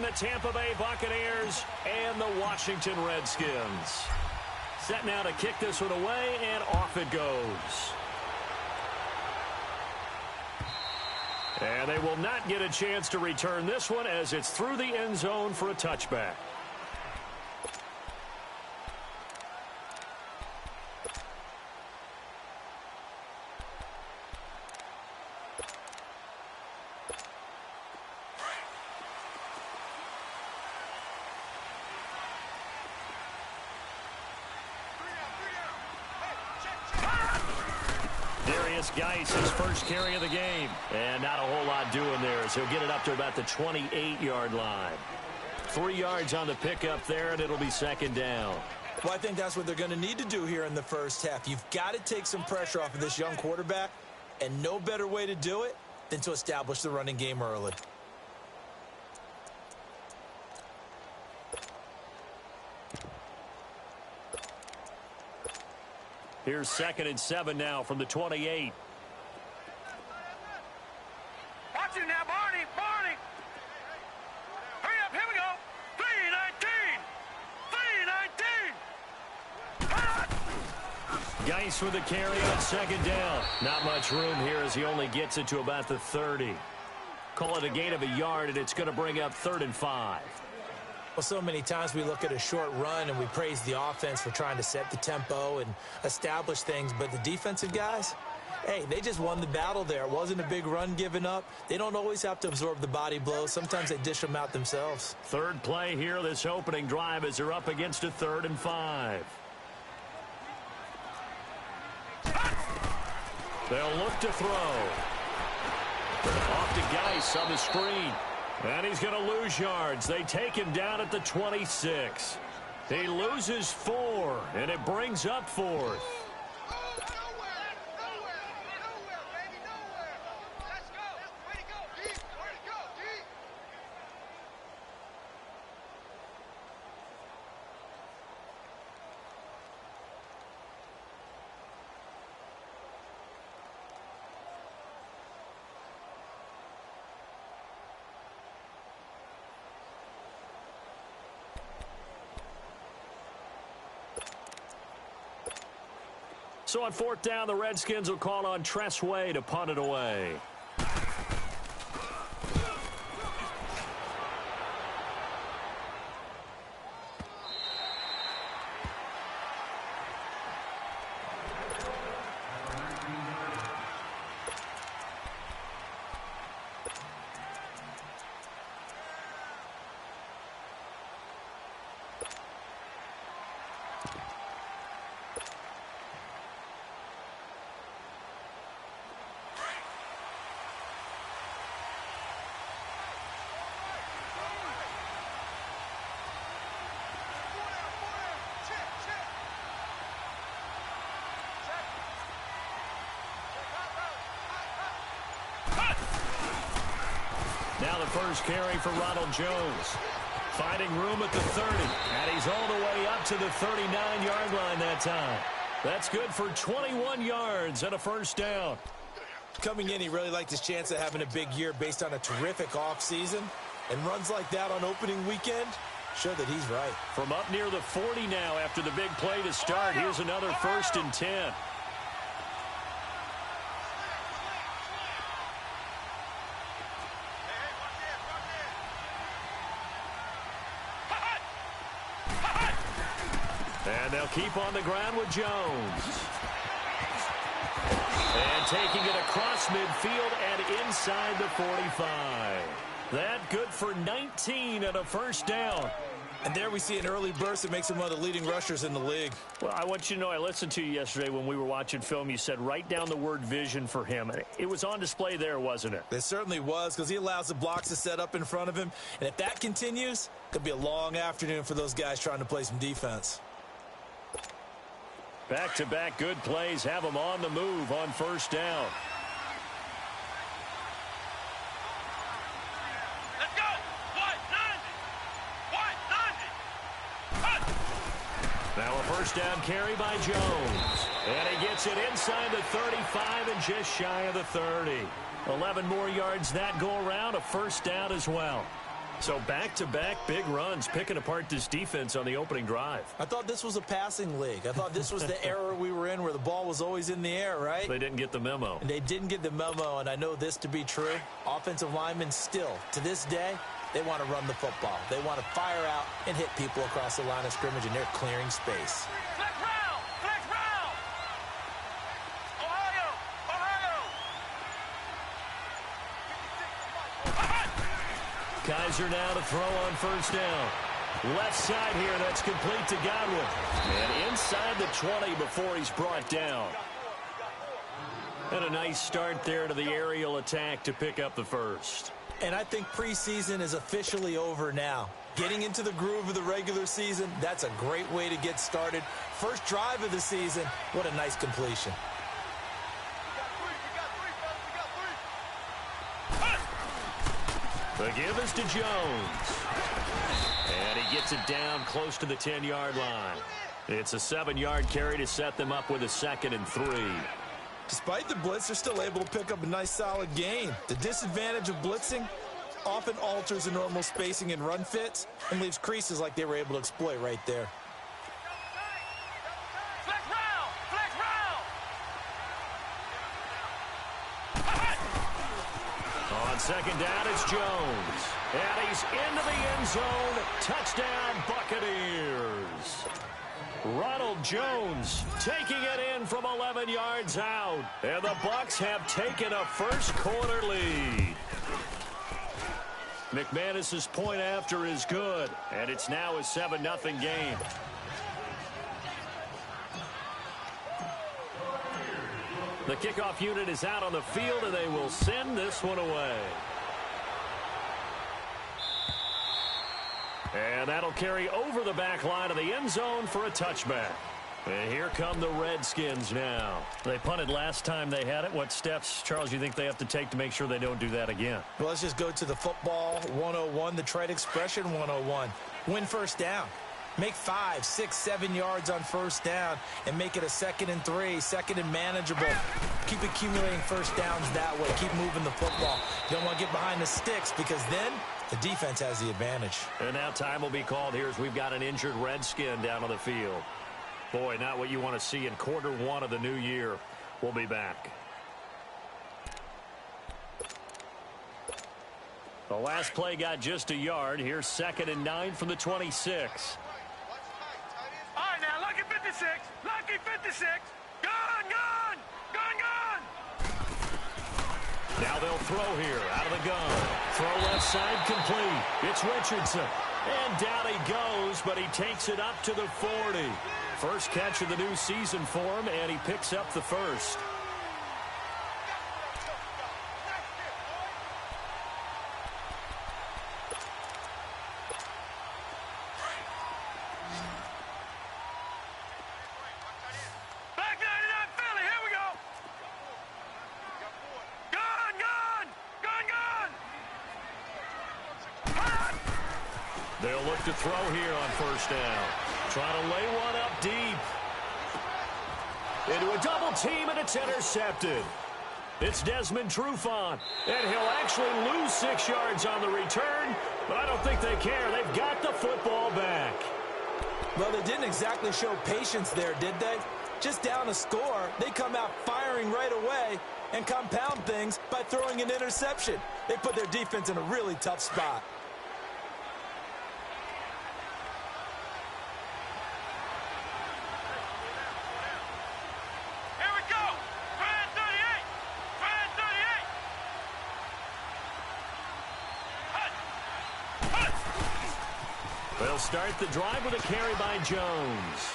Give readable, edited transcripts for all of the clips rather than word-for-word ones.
the Tampa Bay Buccaneers and the Washington Redskins. Set now to kick this one away, and off it goes. And they will not get a chance to return this one as it's through the end zone for a touchback. Gywu, his first carry of the game. And not a whole lot doing there as he'll get it up to about the 28-yard line. 3 yards on the pickup there, and it'll be second down. Well, I think that's what they're going to need to do here in the first half. You've got to take some pressure off of this young quarterback, and no better way to do it than to establish the running game early. Here's 2nd and 7 now from the 28. Watch it now, Barney, Barney. Hurry up, here we go. 3-19. 3-19. Gywu with the carry on second down. Not much room here as he only gets it to about the 30. Call it a gain of a yard, and it's going to bring up 3rd and 5. Well, so many times we look at a short run and we praise the offense for trying to set the tempo and establish things, but the defensive guys, hey, they just won the battle there. It wasn't a big run given up. They don't always have to absorb the body blows. Sometimes they dish them out themselves. Third play here, this opening drive, as they're up against a 3rd and 5. They'll look to throw. Off to Gywu on the screen. And he's going to lose yards. They take him down at the 26. He loses 4, and it brings up 4th. So on 4th down, the Redskins will call on Tressway to punt it away. Now the first carry for Ronald Jones. Finding room at the 30. And he's all the way up to the 39-yard line that time. That's good for 21 yards and a first down. Coming in, he really liked his chance of having a big year based on a terrific offseason. And runs like that on opening weekend show that he's right. From up near the 40 now after the big play to start. Here's another 1st and 10. And they'll keep on the ground with Jones. And taking it across midfield and inside the 45. That good for 19 and a first down. And there we see an early burst that makes him one of the leading rushers in the league. Well, I want you to know, I listened to you yesterday when we were watching film. You said write down the word vision for him. It was on display there, wasn't it? It certainly was, because he allows the blocks to set up in front of him. And if that continues, it could be a long afternoon for those guys trying to play some defense. Back-to-back good plays have them on the move on first down. Let's go. 190. Now a first down carry by Jones. And he gets it inside the 35 and just shy of the 30. 11 more yards that go around, a first down as well. So back-to-back big runs, picking apart this defense on the opening drive. I thought this was a passing league. I thought this was the era we were in where the ball was always in the air, right? They didn't get the memo. And they didn't get the memo, and I know this to be true. Offensive linemen still, to this day, they want to run the football. They want to fire out and hit people across the line of scrimmage, and they're clearing space. Flex round! Flex round! Ohio! Kaiser now to throw on first down. Left side here, that's complete to Gywu. And inside the 20 before he's brought down. And a nice start there to the aerial attack to pick up the first. And I think preseason is officially over now. Getting into the groove of the regular season, that's a great way to get started. First drive of the season, what a nice completion. The give is to Jones. And he gets it down close to the 10-yard line. It's a 7-yard carry to set them up with a 2nd and 3. Despite the blitz, they're still able to pick up a nice solid gain. The disadvantage of blitzing often alters the normal spacing and run fits and leaves creases like they were able to exploit right there. Flex round! Flex round! On second down, it's Jones. And he's into the end zone. Touchdown, Buccaneers. Ronald Jones taking it in from 11 yards out. And the Bucs have taken a first-quarter lead. McManus's point after is good. And it's now a 7-0 game. The kickoff unit is out on the field, and they will send this one away. And that'll carry over the back line of the end zone for a touchback. And here come the Redskins now. They punted last time they had it. What steps, Charles, you think they have to take to make sure they don't do that again? Well, let's just go to the football 101, the trade expression 101. Win first down. Make 5, 6, 7 yards on first down and make it a 2nd and 3, 2nd and manageable. Keep accumulating first downs that way. Keep moving the football. You don't want to get behind the sticks because then the defense has the advantage. And now time will be called here as we've got an injured Redskin down on the field. Boy, not what you want to see in quarter one of the new year. We'll be back. The last play got just a yard. Here's 2nd and 9 from the 26. All right, now, lucky 56. Lucky 56. Gone, gone. Gone, gone. Now they'll throw here out of the gun. Throw left side complete. It's Richardson. And down he goes, but he takes it up to the 40. First catch of the new season for him, and he picks up the first. Back 99 Philly. Here we go. Gone, gone. Gone, gone. They'll look to throw here on first down. Trying to lay one up deep. Into a double team, and it's intercepted. It's Desmond Trufant, and he'll actually lose 6 yards on the return, but I don't think they care. They've got the football back. Well, they didn't exactly show patience there, did they? Just down a score, they come out firing right away and compound things by throwing an interception. They put their defense in a really tough spot. Here we go. Fred 38. Fred 38. Hut. Hut. They'll start the drive with a carry by Jones.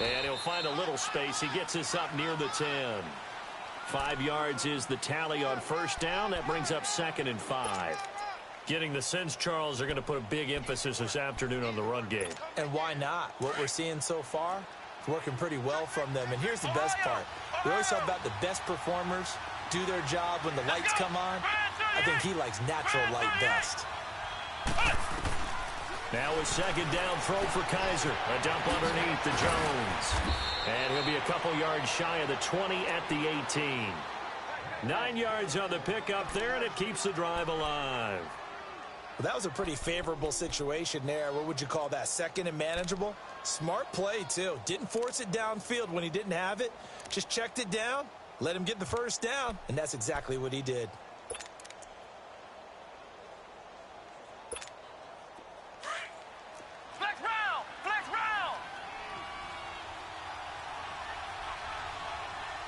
And he'll find a little space. He gets us up near the 10. 5 yards is the tally on first down. That brings up 2nd and 5. Getting the sense, Charles, they're going to put a big emphasis this afternoon on the run game. And why not? What we're seeing so far is working pretty well from them. And here's the best part. We always talk about the best performers do their job when the lights come on. I think he likes natural light best. Now a 2nd down throw for Kaiser. A dump underneath to Jones. And he'll be a couple yards shy of the 20 at the 18. 9 yards on the pickup there, and it keeps the drive alive. Well, that was a pretty favorable situation there. What would you call that? Second and manageable? Smart play, too. Didn't force it downfield when he didn't have it. Just checked it down, let him get the first down, and that's exactly what he did. Flex round! Flex round!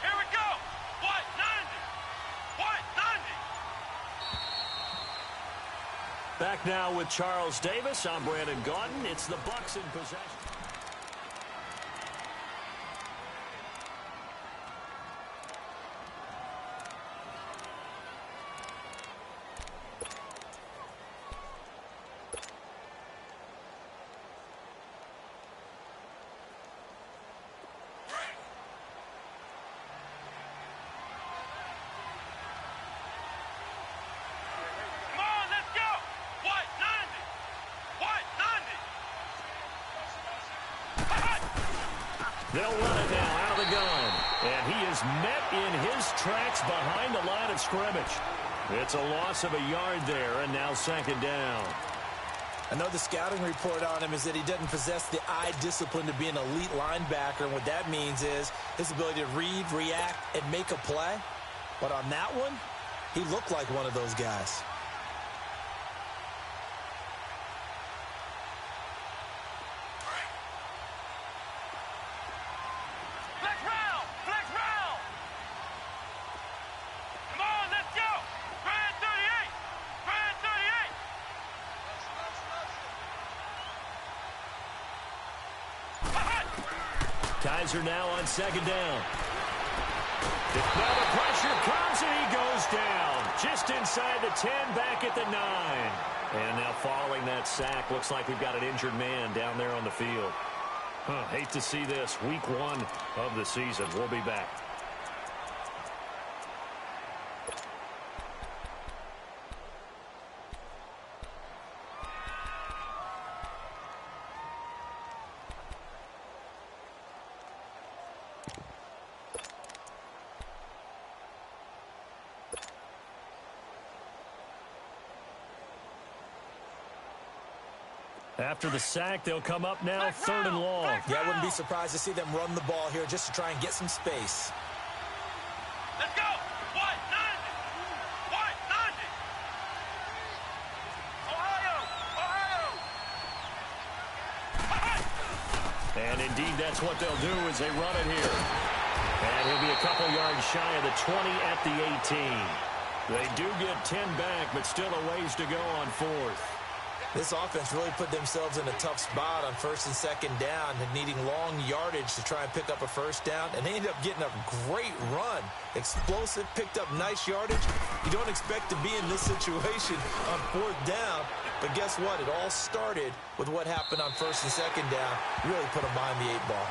Here we go! What? 90! What? 90! Back now with Charles Davis. I'm Brandon Gaudin. It's the Bucs in possession. Come on, let's go! What? 90! What? 90! They'll run it now out of the gun. And he is met in his tracks behind the line of scrimmage. It's a loss of a yard there, and now second down. I know the scouting report on him is that he doesn't possess the eye discipline to be an elite linebacker, and what that means is his ability to read, react, and make a play. But on that one, he looked like one of those guys. Flex round! Flex round! Come on, let's go! Grand 38! Grand 38! Kaiser now on second down. Now the pressure comes and he goes down. Just inside the 10, back at the 9. And now following that sack, looks like we've got an injured man down there on the field. Hate to see this. Week 1 of the season. We'll be back. After the sack, they'll come up now, third and long. Yeah, I wouldn't be surprised to see them run the ball here just to try and get some space. Let's go! What? 90! What? 90! Ohio! Ohio! And indeed, that's what they'll do as they run it here. And he'll be a couple yards shy of the 20 at the 18. They do get 10 back, but still a ways to go on fourth. This offense really put themselves in a tough spot on first and second down and needing long yardage to try and pick up a first down. And they ended up getting a great run. Explosive, picked up nice yardage. You don't expect to be in this situation on fourth down. But guess what? It all started with what happened on first and second down. Really put them behind the 8 ball.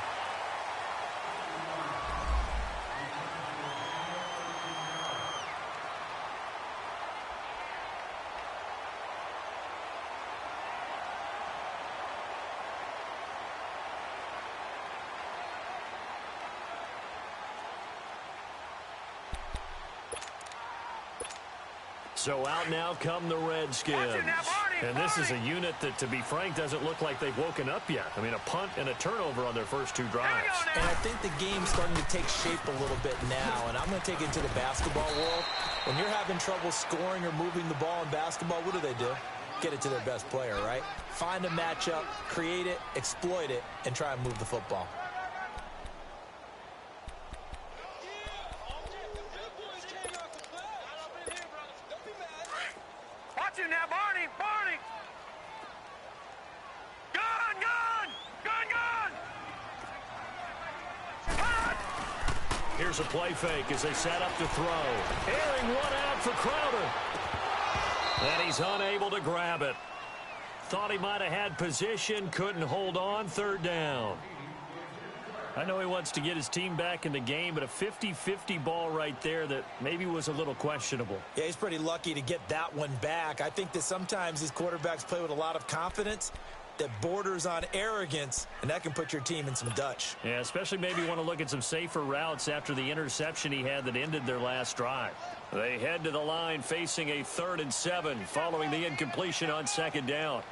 So out now come the Redskins. And this is a unit that, to be frank, doesn't look like they've woken up yet. I mean, a punt and a turnover on their first 2 drives. And I think the game's starting to take shape a little bit now. And I'm going to take it to the basketball world. When you're having trouble scoring or moving the ball in basketball, what do? Get it to their best player, right? Find a matchup, create it, exploit it, and try and move the football. Watch him now, Barney! Barney! Gun! Gun! Gun! Gun! Here's a play fake as they set up to throw. Airing one out for Crowder. And he's unable to grab it. Thought he might have had position, couldn't hold on, third down. I know he wants to get his team back in the game, but a 50-50 ball right there that maybe was a little questionable. Yeah, he's pretty lucky to get that one back. I think that sometimes these quarterbacks play with a lot of confidence that borders on arrogance, and that can put your team in some Dutch. Yeah, especially maybe want to look at some safer routes after the interception he had that ended their last drive. They head to the line facing a 3rd and 7 following the incompletion on 2nd down.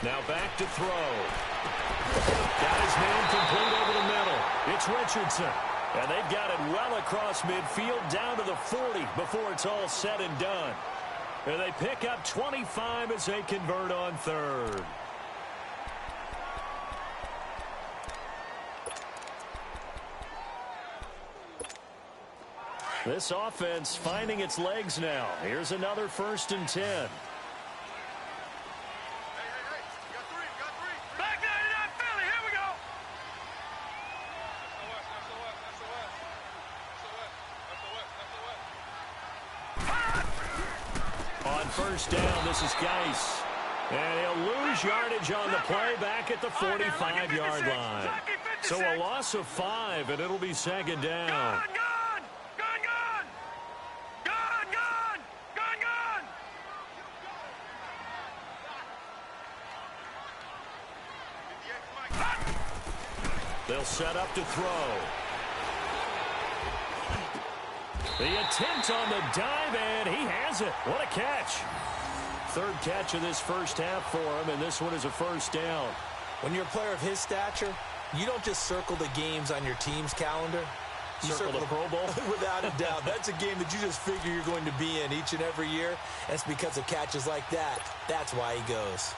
Now back to throw. Got his man complete over the middle. It's Richardson. And they've got it well across midfield down to the 40 before it's all said and done. And they pick up 25 as they convert on 3rd. This offense finding its legs now. Here's another 1st and 10. On 1st down, this is Gywu. And he'll lose yardage on the play back at the 45-yard line. So a loss of 5, and it'll be 2nd down. They'll set up to throw. The attempt on the dive, and he has it. What a catch. 3rd catch of this first half for him, and this one is a 1st down. When you're a player of his stature, you don't just circle the games on your team's calendar. You circle the Pro Bowl? Without a doubt. That's a game that you just figure you're going to be in each and every year. And it's because of catches like that. That's why he goes.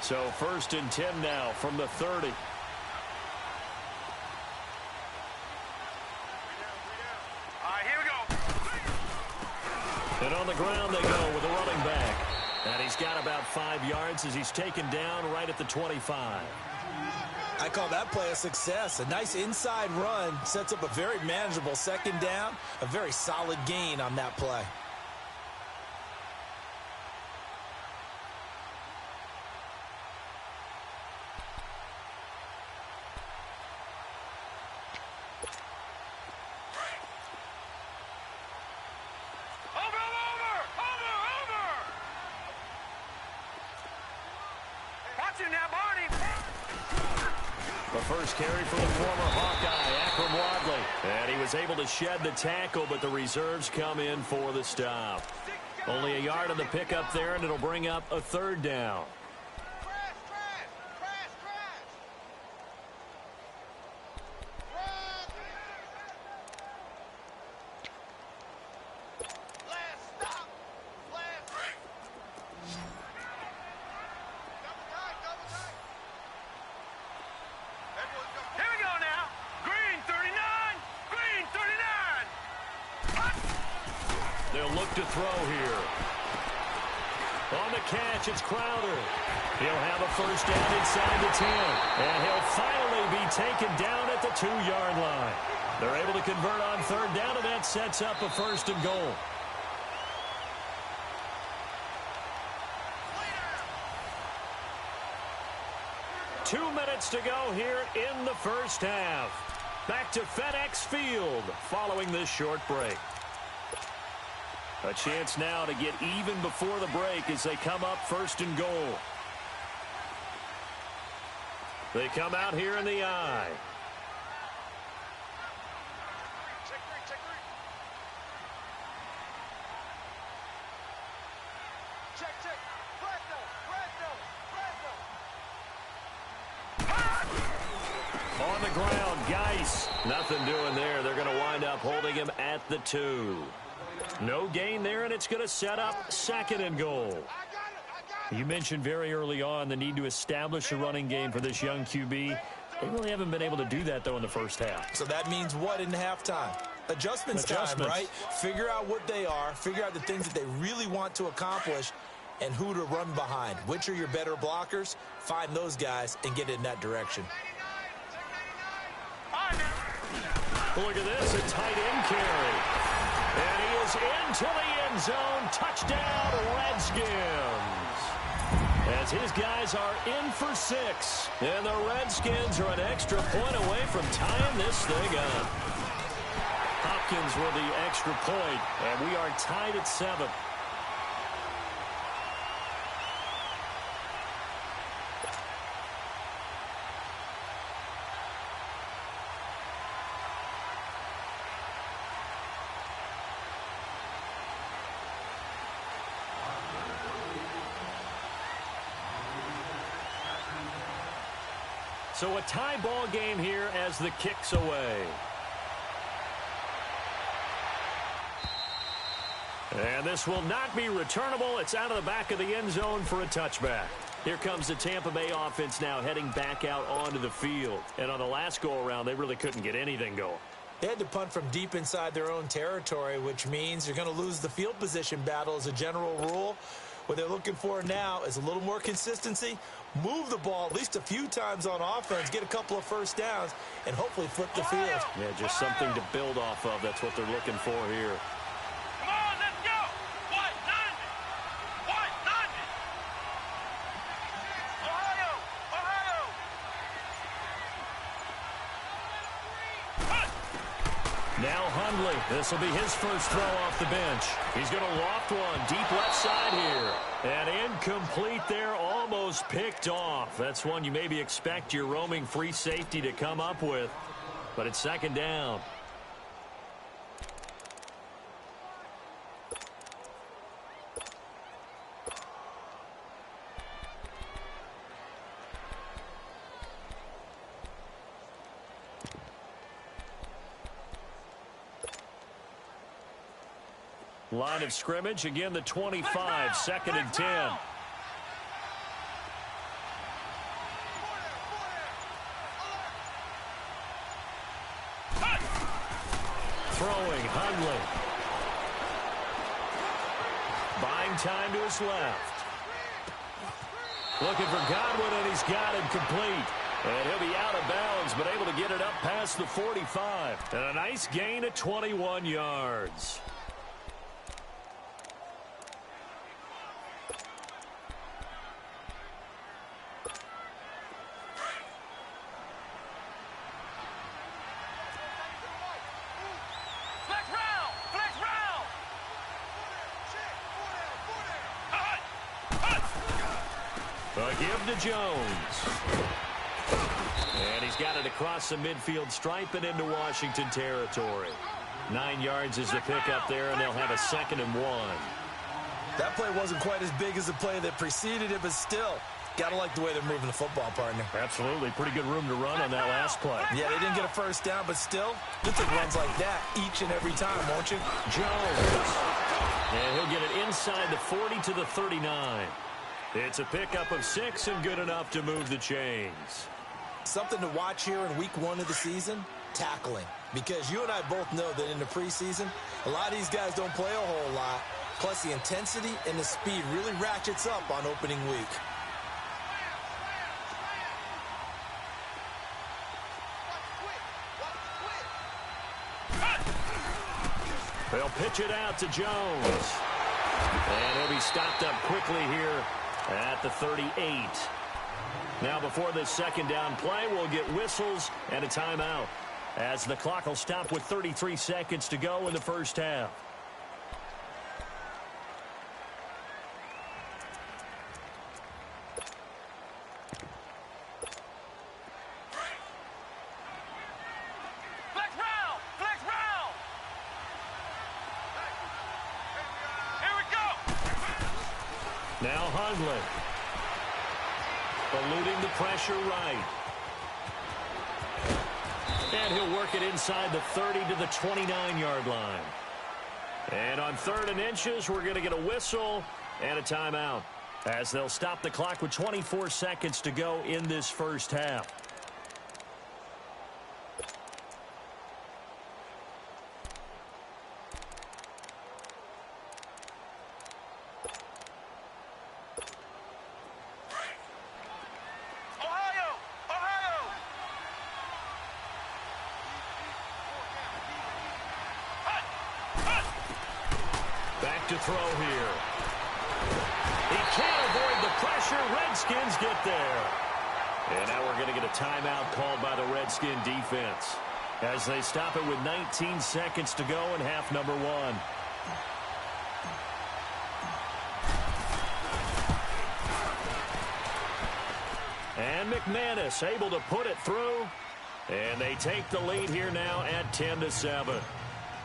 So 1st and 10 now from the 30. Here we go. And on the ground they go with a running back. And he's got about 5 yards as he's taken down right at the 25. I call that play a success. A nice inside run sets up a very manageable 2nd down. A very solid gain on that play. The first carry for the former Hawkeye, Akram Wadley. And he was able to shed the tackle, but the reserves come in for the stop. Only a yard on the pickup there, and it'll bring up a 3rd down. They'll look to throw here. On the catch, it's Crowder. He'll have a 1st down inside the 10. And he'll finally be taken down at the 2-yard line. They're able to convert on 3rd down, and that sets up a 1st and goal. Two minutes to go here in the first half. Back to FedEx Field following this short break. A chance now to get even before the break as they come up 1st and goal. They come out here in the I. On the ground, Gywu. Nothing doing there. They're going to wind up holding him at the 2. No gain there, and it's going to set up 2nd and goal. You mentioned very early on the need to establish a running game for this young QB. They really haven't been able to do that, though, in the first half. So that means what in halftime? Adjustments time, right? Figure out what they are, figure out the things that they really want to accomplish, and who to run behind. Which are your better blockers? Find those guys and get in that direction. Look at this, a tight end carry. And he is into the end zone. Touchdown, Redskins. as his guys are in for 6. And the Redskins are an extra point away from tying this thing up. Hopkins with the extra point, and we are tied at 7. So a tie ball game here as the kick's away. And this will not be returnable. It's out of the back of the end zone for a touchback. Here comes the Tampa Bay offense now heading back out onto the field. And on the last go-around, they really couldn't get anything going. They had to punt from deep inside their own territory, which means you're going to lose the field position battle as a general rule. What they're looking for now is a little more consistency, move the ball at least a few times on offense, get a couple of first downs, and hopefully flip the field. Yeah, just something to build off of. That's what they're looking for here. Come on, let's go. What? 90. What? 90. Ohio. Ohio. Now Hundley. This will be his first throw off the bench. He's going to loft one deep left side here. And incomplete there, almost picked off. That's one you maybe expect your roaming free safety to come up with. But it's second down. Line of scrimmage, again the 25, second and 10. Throwing, Hundley. Buying time to his left. Looking for Godwin, and he's got him complete. And he'll be out of bounds, but able to get it up past the 45. And a nice gain of 21 yards. Give to Jones. And he's got it across the midfield stripe and into Washington territory. 9 yards is the pickup there, and they'll have a 2nd and 1. That play wasn't quite as big as the play that preceded it, but still, got to like the way they're moving the football, partner. Absolutely. Pretty good room to run on that last play. Yeah, they didn't get a first down, but still, you'll take runs like that each and every time, won't you? Jones. And he'll get it inside the 40 to the 39. It's a pickup of 6 and good enough to move the chains. Something to watch here in week 1 of the season, tackling. Because you and I both know that in the preseason, a lot of these guys don't play a whole lot. Plus, the intensity and the speed really ratchets up on opening week. They'll pitch it out to Jones. And he'll be stopped up quickly here at the 38. Now before this second down play, we'll get whistles and a timeout as the clock will stop with 33 seconds to go in the first half. Now Hundley. Eluding the pressure right. And he'll work it inside the 30 to the 29-yard line. And on 3rd and inches, we're going to get a whistle and a timeout as they'll stop the clock with 24 seconds to go in this first half. To throw here. He can't avoid the pressure. Redskins get there. And now we're going to get a timeout called by the Redskin defense as they stop it with 19 seconds to go in half number 1. And McManus able to put it through. And they take the lead here now at 10-7.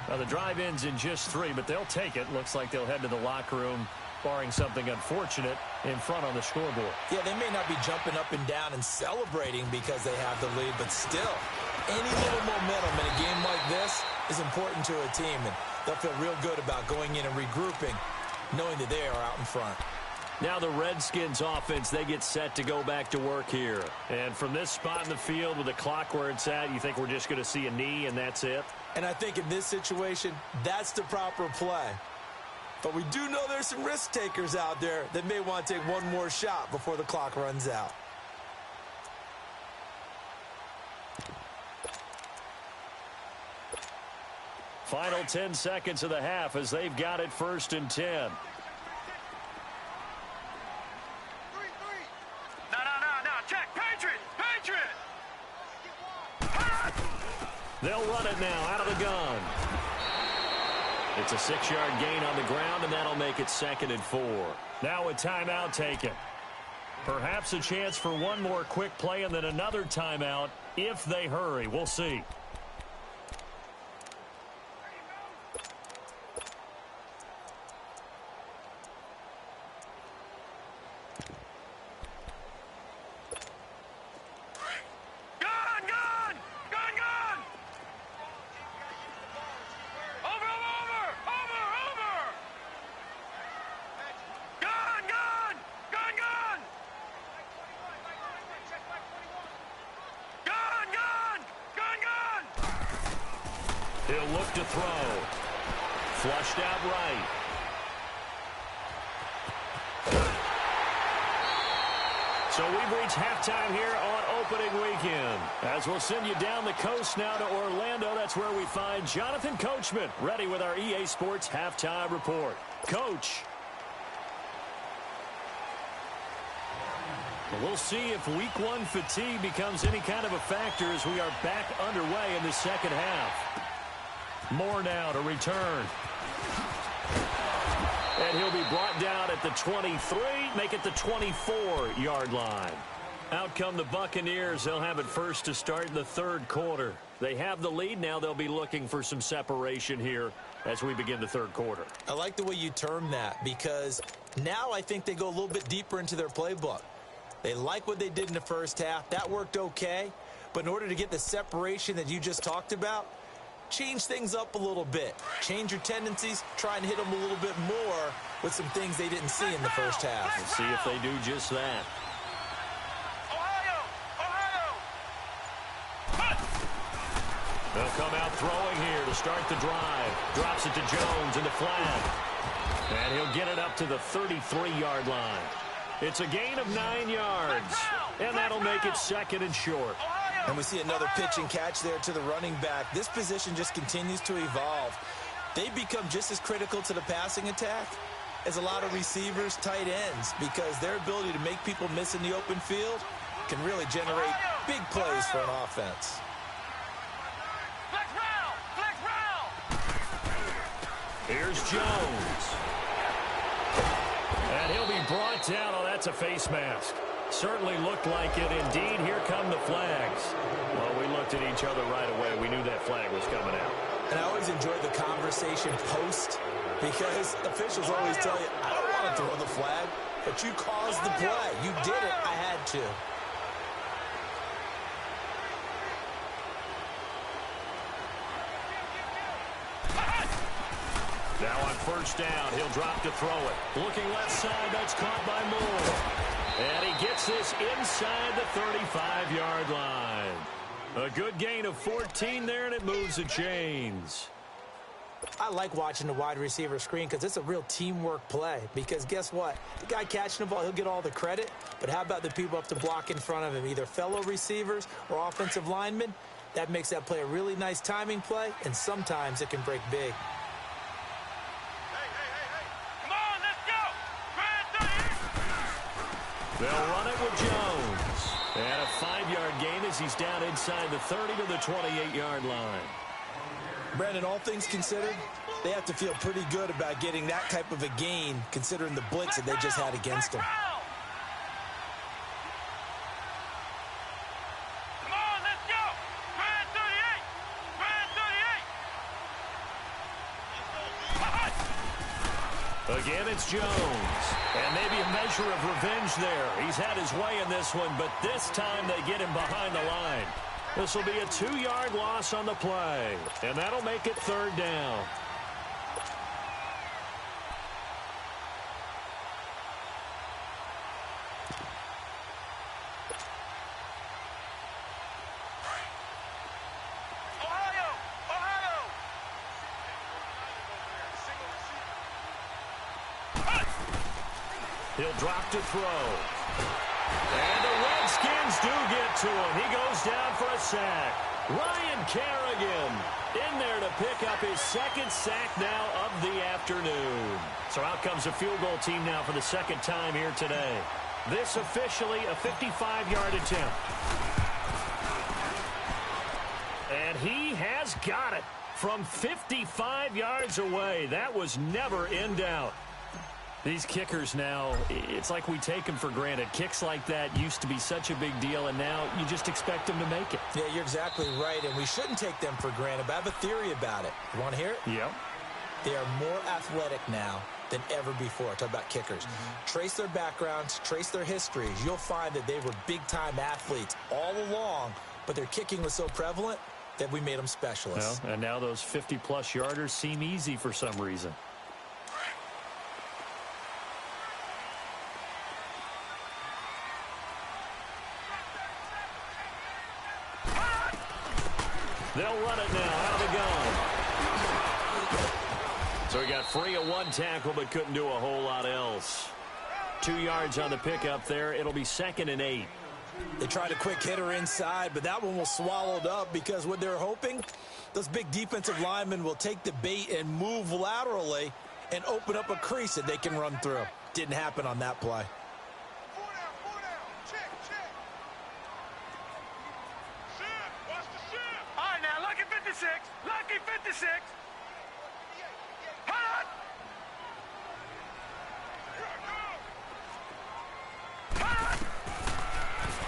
Now the drive ends in just 3, but they'll take it. Looks like they'll head to the locker room, barring something unfortunate, in front on the scoreboard. Yeah, they may not be jumping up and down and celebrating because they have the lead, but still, any little momentum in a game like this is important to a team, and they'll feel real good about going in and regrouping, knowing that they are out in front. Now the Redskins offense, they get set to go back to work here. And from this spot in the field with the clock where it's at, you think we're just going to see a knee and that's it? And I think in this situation, that's the proper play. But we do know there's some risk takers out there that may want to take one more shot before the clock runs out. Final 10 seconds of the half as they've got it 1st and 10. They'll run it now out of the gun. It's a 6-yard gain on the ground, and that'll make it 2nd and 4. Now a timeout taken. Perhaps a chance for one more quick play and then another timeout if they hurry. We'll see. He'll look to throw. Flushed out right. So we've reached halftime here on opening weekend. As we'll send you down the coast now to Orlando, that's where we find Jonathan Coachman ready with our EA Sports halftime report. Coach. We'll see if week 1 fatigue becomes any kind of a factor as we are back underway in the second half. Moore now to return. And he'll be brought down at the 23, make it the 24-yard line. Out come the Buccaneers. They'll have it first to start in the 3rd quarter. They have the lead. Now they'll be looking for some separation here as we begin the 3rd quarter. I like the way you term that because now I think they go a little bit deeper into their playbook. They like what they did in the first half. That worked okay. But in order to get the separation that you just talked about, change things up a little bit. Change your tendencies. Try and hit them a little bit more with some things they didn't see in the first half. We'll see if they do just that. They'll come out throwing here to start the drive. Drops it to Jones in the flat. And he'll get it up to the 33-yard line. It's a gain of 9 yards. And that'll make it 2nd and short. And we see another pitch and catch there to the running back. This position just continues to evolve. They become just as critical to the passing attack as a lot of receivers, tight ends, because their ability to make people miss in the open field can really generate big plays for an offense. Here's Jones. And he'll be brought down. Oh, that's a face mask. Certainly looked like it. Indeed, here come the flags. Well, we looked at each other right away. We knew that flag was coming out. And I always enjoy the conversation post because officials always tell you, I don't want to throw the flag, but you caused the play. You did it. I had to. Now on first down, he'll drop to throw it. Looking left side, that's caught by Moore. And he gets this inside the 35-yard line. A good gain of 14 there, and it moves the chains. I like watching the wide receiver screen because it's a real teamwork play. Because guess what? The guy catching the ball, he'll get all the credit. But how about the people up to block in front of him, either fellow receivers or offensive linemen? That makes that play a really nice timing play, and sometimes it can break big. Come on, let's go! They'll run it with Jones. And a 5-yard gain as he's down inside the 30 to the 28-yard line. Brandon, all things considered, they have to feel pretty good about getting that type of a gain considering the blitz that they just had against them. Come on, let's go. Grand 38. Grand 38. Again, it's Jones. And maybe a measure of revenge there. He's had his way in this one, but this time they get him behind the line. This will be a 2-yard loss on the play, and that'll make it 3rd down. He'll drop to throw. And the Redskins do get to him. He goes down for a sack. Ryan Kerrigan in there to pick up his 2nd sack now of the afternoon. So out comes a field goal team now for the 2nd time here today. This officially a 55-yard attempt. And he has got it from 55 yards away. That was never in doubt. These kickers now, it's like we take them for granted. Kicks like that used to be such a big deal, and now you just expect them to make it. Yeah, you're exactly right, and we shouldn't take them for granted, but I have a theory about it. You want to hear it? Yep. They are more athletic now than ever before. Talk about kickers. Trace their backgrounds, trace their histories. You'll find that they were big-time athletes all along, but their kicking was so prevalent that we made them specialists. Well, and now those 50-plus yarders seem easy for some reason. They'll run it now out of the gun. So he got free of 1 tackle but couldn't do a whole lot else. 2 yards on the pickup there. It'll be 2nd and 8. They tried a quick hitter inside, but that one was swallowed up because what they're hoping, those big defensive linemen will take the bait and move laterally and open up a crease that they can run through. Didn't happen on that play. Lucky 56. Hot.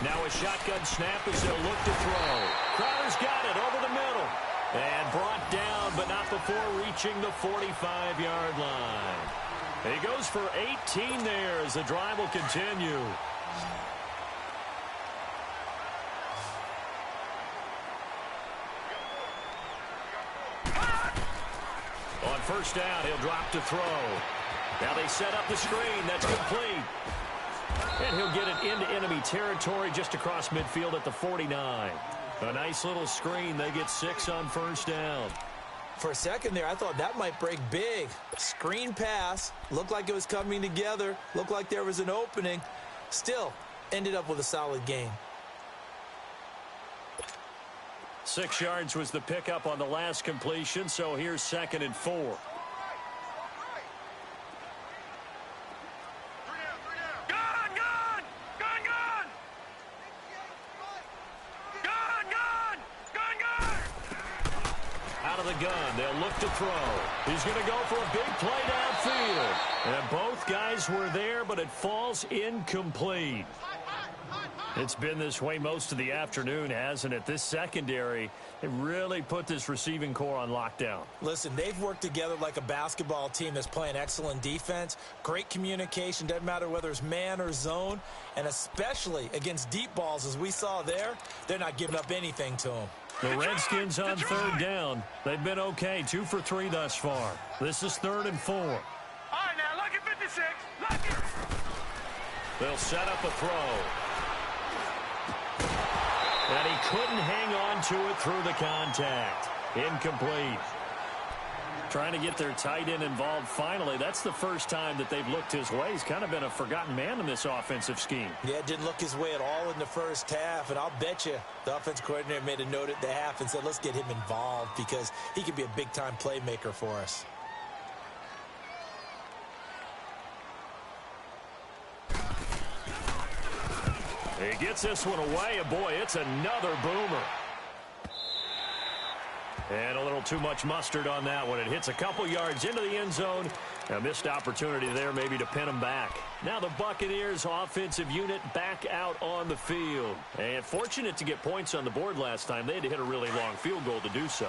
Now a shotgun snap as they'll look to throw. Crowder's got it over the middle. And brought down, but not before reaching the 45-yard line. He goes for 18 there as the drive will continue. On 1st down, he'll drop to throw. Now they set up the screen. That's complete. And he'll get it into enemy territory just across midfield at the 49. A nice little screen. They get 6 on 1st down. For a second there, I thought that might break big. Screen pass. Looked like it was coming together. Looked like there was an opening. Still, ended up with a solid gain. 6 yards was the pickup on the last completion, so here's 2nd and 4. Out of the gun, they'll look to throw. He's going to go for a big play downfield. And both guys were there, but it falls incomplete. It's been this way most of the afternoon, hasn't it? This secondary, they really put this receiving core on lockdown. Listen, they've worked together like a basketball team that's playing excellent defense. Great communication, doesn't matter whether it's man or zone. And especially against deep balls, as we saw there, they're not giving up anything to them. The Redskins on 3rd down. They've been okay, 2 for 3 thus far. This is 3rd and 4. All right, now, lucky 56. Lucky. They'll set up a throw. And he couldn't hang on to it through the contact. Incomplete. Trying to get their tight end involved finally. That's the first time that they've looked his way. He's kind of been a forgotten man in this offensive scheme. Yeah, didn't look his way at all in the first half. And I'll bet you the offensive coordinator made a note at the half and said, let's get him involved because he could be a big-time playmaker for us. He gets this one away, and boy, it's another boomer. And a little too much mustard on that one. It hits a couple yards into the end zone. A missed opportunity there maybe to pin him back. Now the Buccaneers offensive unit back out on the field. And fortunate to get points on the board last time. They had to hit a really long field goal to do so.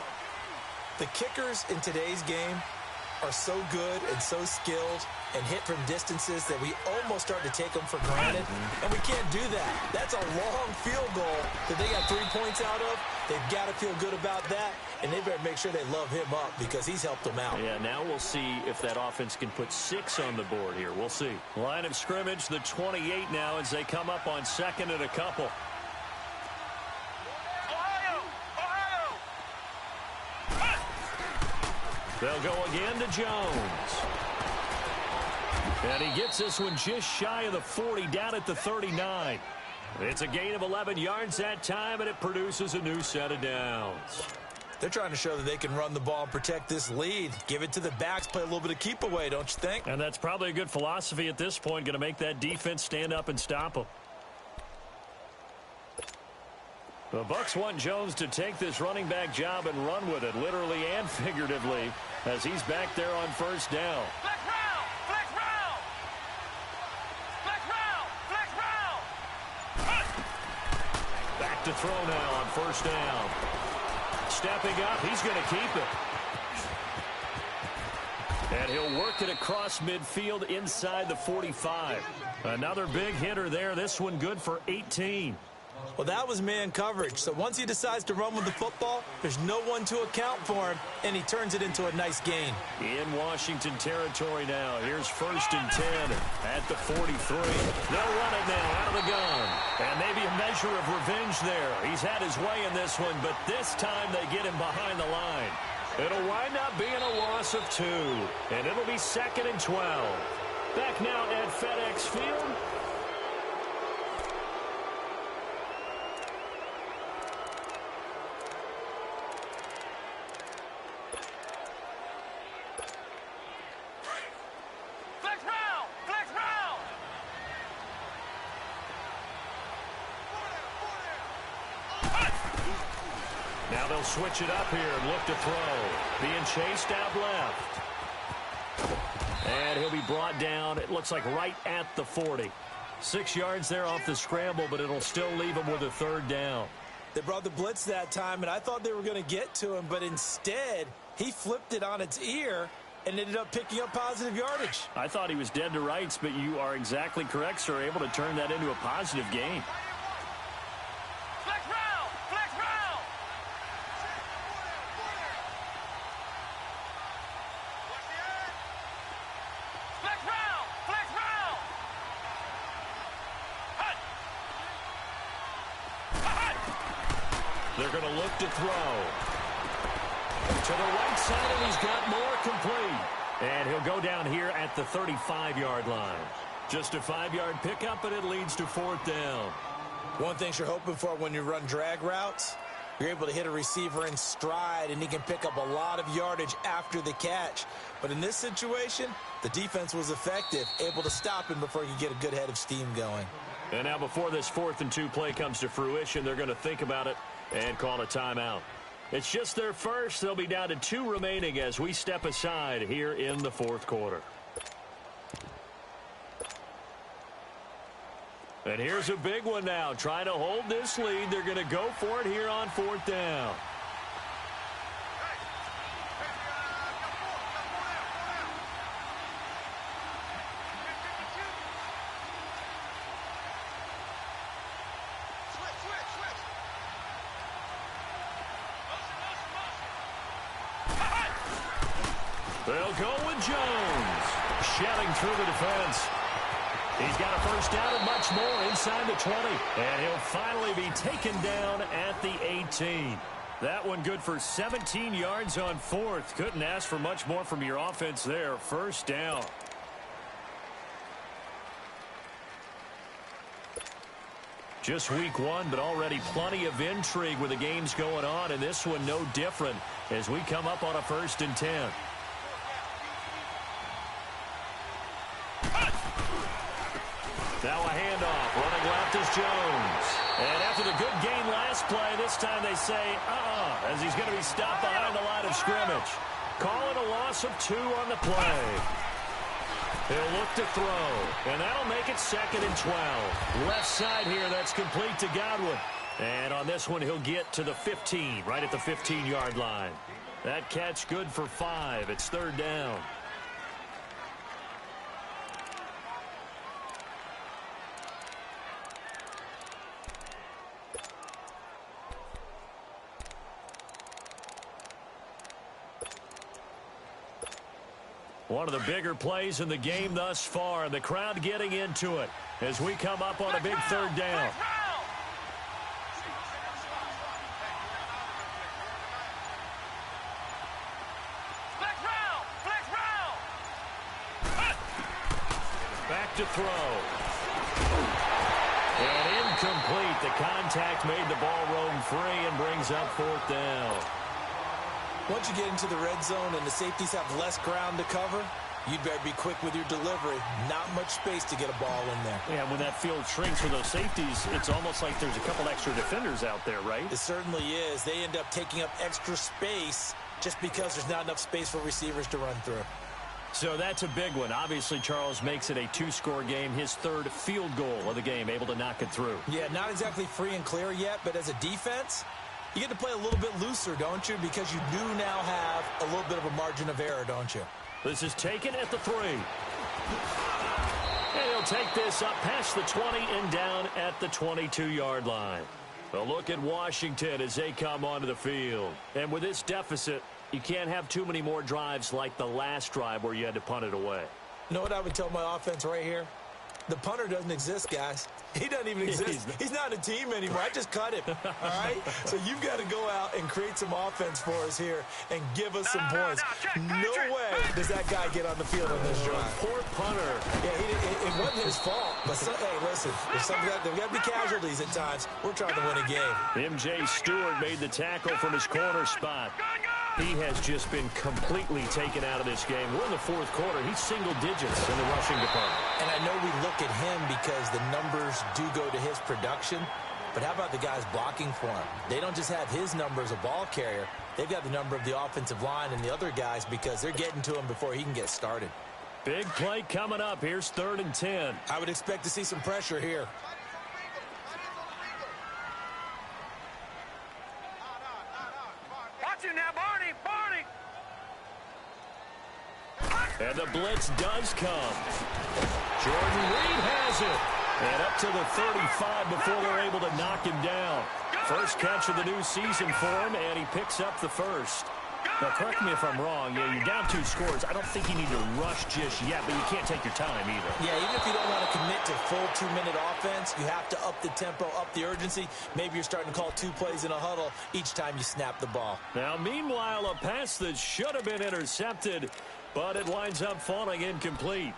The kickers in today's game are so good and so skilled and hit from distances that we almost start to take them for granted. And we can't do that. That's a long field goal that they got 3 points out of. They've got to feel good about that, and they better make sure they love him up because he's helped them out. Yeah, now we'll see if that offense can put 6 on the board here. We'll see. Line of scrimmage, the 28 now as they come up on 2nd and a couple. They'll go again to Jones. And he gets this one just shy of the 40, down at the 39. It's a gain of 11 yards that time, and it produces a new set of downs. They're trying to show that they can run the ball and protect this lead. Give it to the backs, play a little bit of keep away, don't you think? And that's probably a good philosophy at this point, going to make that defense stand up and stop them. The Bucs want Jones to take this running back job and run with it, literally and figuratively, as he's back there on first down. Flex round! Flex round! Flex round! Flex round! Back to throw now on first down. Stepping up, he's going to keep it. And he'll work it across midfield inside the 45. Another big hitter there. This one good for 18. Well, that was man coverage. So once he decides to run with the football, there's no one to account for him, and he turns it into a nice gain. In Washington territory now. Here's 1st and 10 at the 43. They'll run it now out of the gun. And maybe a measure of revenge there. He's had his way in this one, but this time they get him behind the line. It'll wind up being a loss of 2, and it'll be 2nd and 12. Back now at FedEx Field. Now they'll switch it up here and look to throw. Being chased out left. And he'll be brought down, it looks like right at the 40. 6 yards there off the scramble, but it'll still leave him with a 3rd down. They brought the blitz that time, and I thought they were going to get to him, but instead he flipped it on its ear and ended up picking up positive yardage. I thought he was dead to rights, but you are exactly correct, sir, able to turn that into a positive gain. They're going to look to throw. To the right side, and he's got more complete. And he'll go down here at the 35-yard line. Just a 5-yard pickup, and it leads to 4th down. One thing you're hoping for when you run drag routes, you're able to hit a receiver in stride, and he can pick up a lot of yardage after the catch. But in this situation, the defense was effective, able to stop him before he could get a good head of steam going. And now before this 4th and 2 play comes to fruition, they're going to think about it and call a timeout. It's just their first. They'll be down to 2 remaining as we step aside here in the 4th quarter. And here's a big one now. Trying to hold this lead. They're going to go for it here on 4th down. They'll go with Jones. Shelling through the defense. He's got a first down and much more inside the 20. And he'll finally be taken down at the 18. That one good for 17 yards on 4th. Couldn't ask for much more from your offense there. First down. Just week 1, but already plenty of intrigue with the games going on. And this one no different as we come up on a 1st and 10. Now a handoff. Running left is Jones. And after the good game last play, this time they say, as he's going to be stopped behind the line of scrimmage. Calling a loss of 2 on the play. He'll look to throw, and that'll make it 2nd and 12. Left side here, that's complete to Godwin. And on this one, he'll get to the 15, right at the 15-yard line. That catch good for 5. It's 3rd down. One of the bigger plays in the game thus far, and the crowd getting into it as we come up on a big 3rd down. Back to throw. And incomplete. The contact made the ball roam free and brings up 4th down. Once you get into the red zone and the safeties have less ground to cover, you'd better be quick with your delivery. Not much space to get a ball in there. Yeah, when that field shrinks with those safeties, it's almost like there's a couple extra defenders out there, right? It certainly is. They end up taking up extra space just because there's not enough space for receivers to run through. So that's a big one. Obviously, Charles makes it a 2-score game. His 3rd field goal of the game, able to knock it through. Yeah, not exactly free and clear yet, but as a defense, you get to play a little bit looser, don't you? Because you do now have a little bit of a margin of error, don't you? This is taken at the 3. And he'll take this up past the 20 and down at the 22-yard line. A look at Washington as they come onto the field. And with this deficit, you can't have too many more drives like the last drive where you had to punt it away. You know what I would tell my offense right here? The punter doesn't exist, guys. He doesn't even exist. He's not a team anymore. I just cut him, all right? So you've got to go out and create some offense for us here and give us some points. No way does that guy get on the field on this drive. Poor punter. Yeah, it wasn't his fault. But, hey, listen, there's got to be casualties at times. We're trying to win a game. M.J. Stewart made the tackle from his corner spot. He has just been completely taken out of this game. We're in the 4th quarter. He's single digits in the rushing department. And I know we look at him because the numbers do go to his production. But how about the guys blocking for him? They don't just have his number as a ball carrier. They've got the number of the offensive line and the other guys because they're getting to him before he can get started. Big play coming up. Here's 3rd and 10. I would expect to see some pressure here. Watch it now, Barney! Barney! And the blitz does come. Jordan Reed has it. And up to the 35 before they're able to knock him down. First catch of the new season for him, and he picks up the 1st. Now, correct me if I'm wrong. Yeah, you're down 2 scores. I don't think you need to rush just yet, but you can't take your time either. Yeah, even if you don't want to commit to full 2-minute offense, you have to up the tempo, up the urgency. Maybe you're starting to call 2 plays in a huddle each time you snap the ball. Now, meanwhile, a pass that should have been intercepted, but it winds up falling incomplete.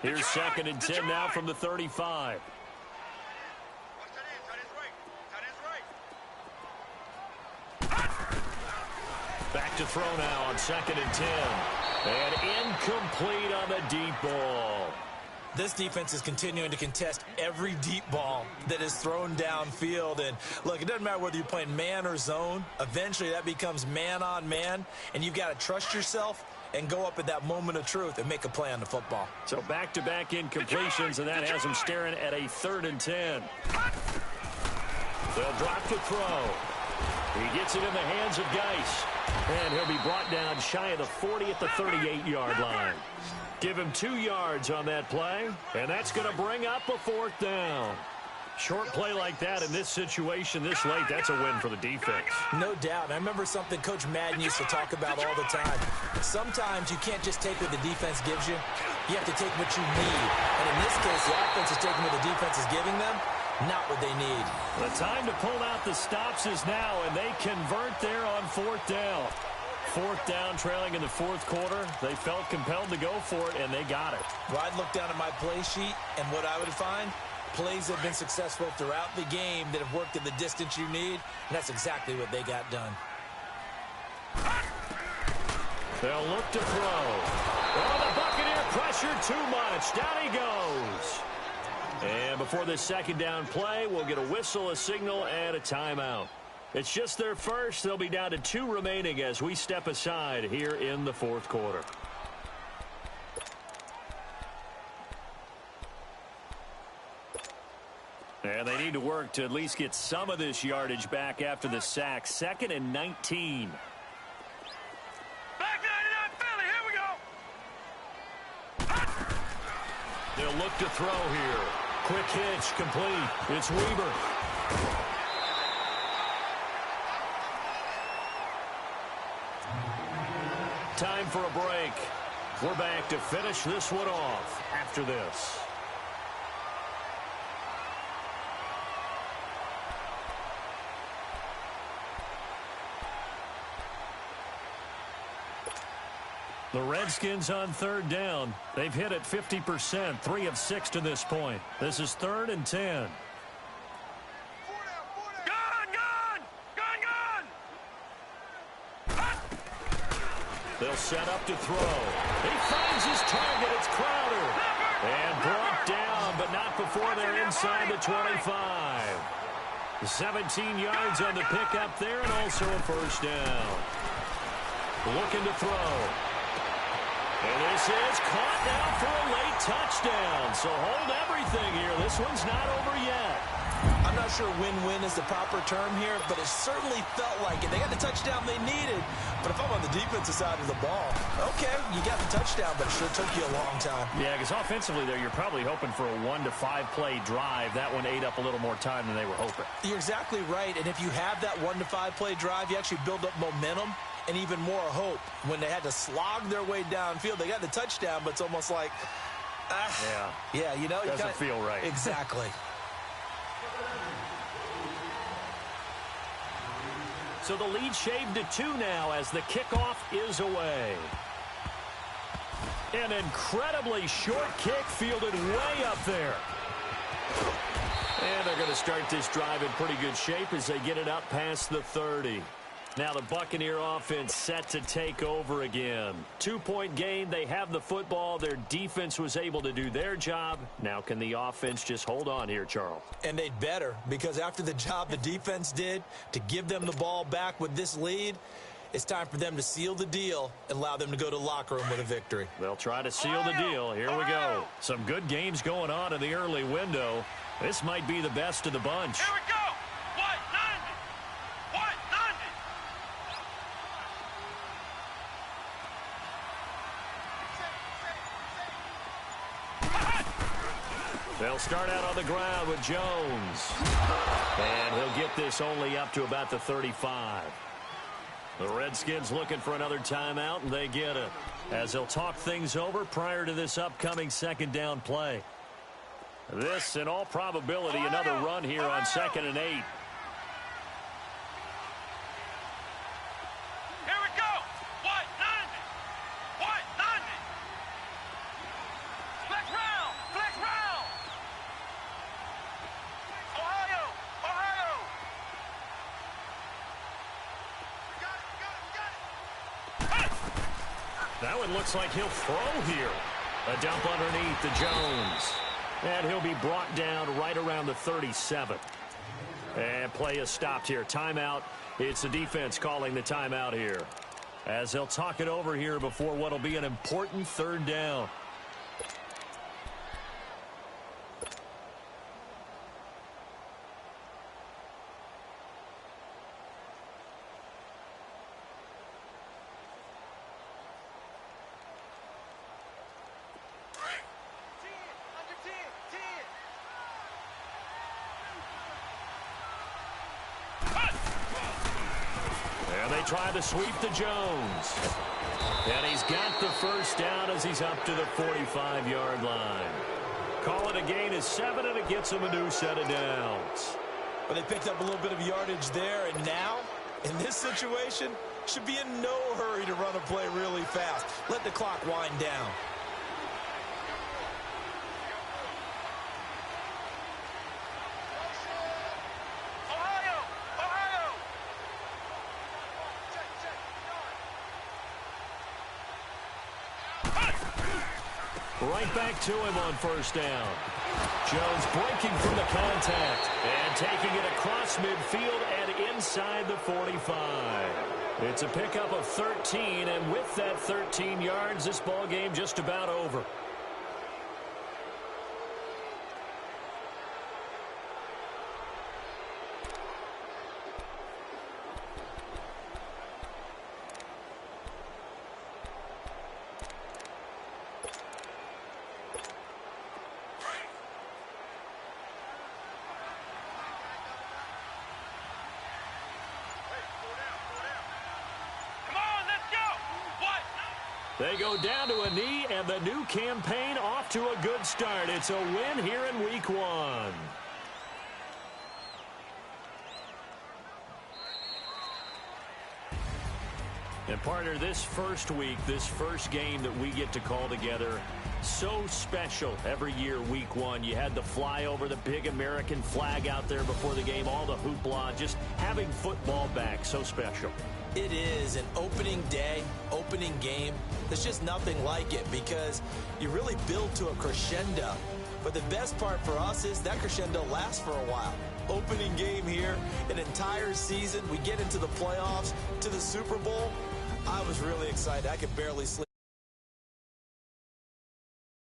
Here's 2nd and 10 now from the 35. Back to throw now on 2nd and 10. And incomplete on the deep ball. This defense is continuing to contest every deep ball that is thrown downfield. And, look, it doesn't matter whether you're playing man or zone. Eventually, that becomes man on man. And you've got to trust yourself and go up at that moment of truth and make a play on the football. So back-to-back incompletions, and that has him staring at a 3rd and 10. They'll drop to throw. He gets it in the hands of Geis. And he'll be brought down shy of the 40 at the 38-yard line. Give him 2 yards on that play, and that's going to bring up a 4th down. Short play like that in this situation this late, that's a win for the defense. No doubt. And I remember something Coach Madden used to talk about all the time. Sometimes you can't just take what the defense gives you. You have to take what you need. And in this case, the offense is taking what the defense is giving them, not what they need. The time to pull out the stops is now, and they convert there on 4th down. 4th down, trailing in the 4th quarter. They felt compelled to go for it, and they got it. Well, I'd look down at my play sheet, and what I would find, plays have been successful throughout the game that have worked in the distance you need, and that's exactly what they got done. They'll look to throw. Oh, the Buccaneer pressure too much. Down he goes. And before this second down play, we'll get a whistle, a signal, and a timeout. It's just their first. They'll be down to 2 remaining as we step aside here in the fourth quarter. And they need to work to at least get some of this yardage back after the sack. 2nd and 19. Back 99 Philly, here we go. They'll look to throw here. Quick hitch, complete. It's Weber. Time for a break. We're back to finish this one off after this. The Redskins on 3rd down. They've hit it 50%, 3 of 6 to this point. This is 3rd and 10. They'll set up to throw. He finds his target. It's Crowder. And brought down, but not before they're inside the 25. 17 yards on the pickup there, and also a first down. Looking to throw. And this is caught now for a late touchdown. So hold everything here. This one's not over yet. I'm not sure win-win is the proper term here, but it certainly felt like it. They got the touchdown they needed, but if I'm on the defensive side of the ball, okay, you got the touchdown, but it sure took you a long time. Yeah, because offensively there, you're probably hoping for a 1 to 5 play drive. That one ate up a little more time than they were hoping. You're exactly right, and if you have that 1 to 5 play drive, you actually build up momentum and even more hope. When they had to slog their way downfield, they got the touchdown, but it's almost like, yeah, you know, doesn't feel right. Exactly. So the lead shaved to 2 now as the kickoff is away. An incredibly short kick fielded way up there. And they're going to start this drive in pretty good shape as they get it up past the 30. Now the Buccaneer offense set to take over again. 2-point game. They have the football. Their defense was able to do their job. Now can the offense just hold on here, Charles? And they'd better, because after the job the defense did to give them the ball back with this lead, it's time for them to seal the deal and allow them to go to the locker room with a victory. They'll try to seal the deal. Here we go. Some good games going on in the early window. This might be the best of the bunch. Here we go. They'll start out on the ground with Jones. And he'll get this only up to about the 35. The Redskins looking for another timeout, and they get it. As they'll talk things over prior to this upcoming 2nd down play. This, in all probability, another run here on 2nd and 8. That one looks like he'll throw here. A dump underneath to Jones. And he'll be brought down right around the 37. And play is stopped here. Timeout. It's the defense calling the timeout here. As they'll talk it over here before what'll be an important 3rd down. Try to sweep to Jones. And he's got the first down as he's up to the 45-yard line. Call it a gain of 7, and it gets him a new set of downs. Well, they picked up a little bit of yardage there, and now, in this situation, should be in no hurry to run a play really fast. Let the clock wind down. Right back to him on first down. Jones breaking from the contact and taking it across midfield and inside the 45. It's a pickup of 13, and with that 13 yards, this ball game just about over. They go down to a knee, and the new campaign off to a good start. It's a win here in Week 1. And partner, this first week, this first game that we get to call together, so special every year, Week 1. You had the flyover, the big American flag out there before the game, all the hoopla, just having football back, so special. It is an opening day, opening game. There's just nothing like it because you really build to a crescendo. But the best part for us is that crescendo lasts for a while. Opening game here, an entire season. We get into the playoffs, to the Super Bowl. I was really excited. I could barely sleep.